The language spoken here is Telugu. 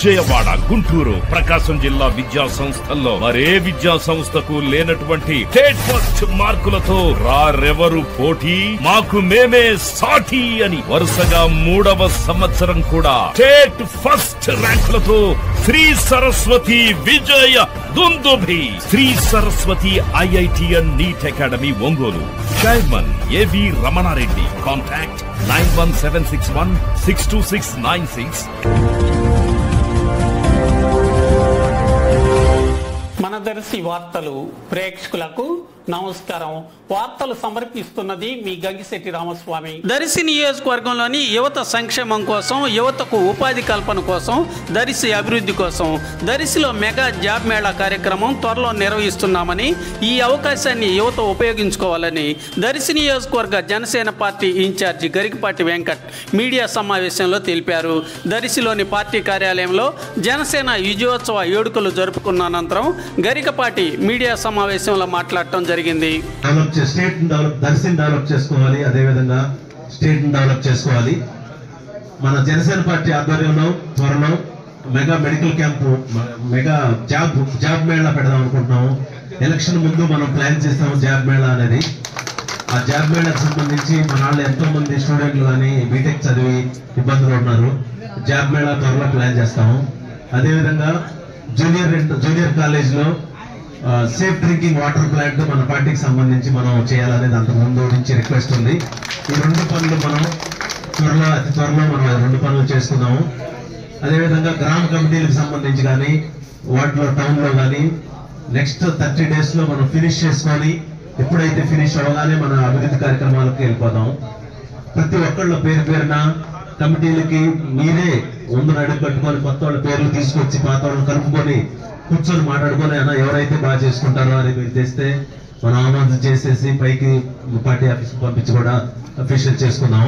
విజయవాడ, గుంటూరు, ప్రకాశం జిల్లా విద్యా సంస్థల్లో మరే విద్యా సంస్థకు లేనటువంటి స్టేట్ ఫస్ట్ మార్కులతో రారెవరు పోటీ, మాకు మేమే సాటి అని వరుసగా 3వ సంవత్సరం కూడా స్టేట్ ఫస్ట్ ర్యాంకులతో Sri Saraswati Vijaya Dundubhi. Sri Saraswati IITN NEET academy Ongole. Chairman A V Ramana Reddy. Contact 9176162696. మన దర్శి వార్తలు ప్రేక్షకులకు నమస్కారం. వార్తలు సమర్పిస్తున్నది మీ గంగిశెట్టి రామస్వామి. దర్శి నియోజకవర్గంలోని యువత సంక్షేమం కోసం, యువతకు ఉపాధి కల్పన కోసం, దర్శి అభివృద్ధి కోసం దర్శిలో మెగా జాబ్ మేళా కార్యక్రమం త్వరలో నిర్వహిస్తున్నామని, ఈ అవకాశాన్ని యువత ఉపయోగించుకోవాలని దర్శి నియోజకవర్గ జనసేన పార్టీ ఇన్ఛార్జి గరికపాటి వెంకట్ మీడియా సమావేశంలో తెలిపారు. దర్శిలోని పార్టీ కార్యాలయంలో జనసేన విజయోత్సవ వేడుకలు జరుపుకున్న అనంతరం గరికపాటి మీడియా సమావేశంలో మాట్లాడటం జరిగింది. దర్శిని డెవలప్ చేసుకోవాలి, అదేవిధంగా స్టేట్ డెవలప్ చేసుకోవాలి. మన జనసేన పార్టీ ఆధ్వర్యంలో త్వరలో mega medical camp, mega job Mela పెడదాం అనుకుంటున్నాము. ఎలక్షన్ ముందు మనం ప్లాన్ చేస్తాము జాబ్ మేళా అనేది. ఆ జాబ్ మేళాకు సంబంధించి మన వాళ్ళు ఎంతో మంది స్టూడెంట్లు కానీ బీటెక్ చదివి ఇబ్బందులు ఉన్నారు. జాబ్ మేళా త్వరలో ప్లాన్ చేస్తాము. అదేవిధంగా జూనియర్ కాలేజ్ లో సేఫ్ డ్రింకింగ్ వాటర్ ప్లాంట్ మన పార్టీకి సంబంధించి మనం చేయాలనేది అంత ముందు నుంచి రిక్వెస్ట్ ఉంది. ఈ 2 పనులు మనం అతి త్వరలో మనం 2 పనులు చేసుకుందాము. అదేవిధంగా గ్రామ కమిటీలకు సంబంధించి కానీ వాటిలో టౌన్ లో కానీ నెక్స్ట్ 30 days లో మనం ఫినిష్ చేసుకొని, ఎప్పుడైతే ఫినిష్ అవగానే మన అభివృద్ధి కార్యక్రమాలకు వెళ్ళిపోదాం. ప్రతి ఒక్కళ్ళ పేరున కమిటీలకి మీరే ముందు నడుపు కట్టుకొని కొత్త వాళ్ళ పేర్లు తీసుకొచ్చి పాత వాళ్ళని కలుపుకొని కూర్చొని మాట్లాడుకొని అన్న ఎవరైతే బాగా చేసుకుంటారో అని మీరు తెస్తే మనం ఆమోదం చేసేసి పైకి పార్టీ ఆఫీస్ పంపించి కూడా అఫీషియల్ చేసుకున్నాం.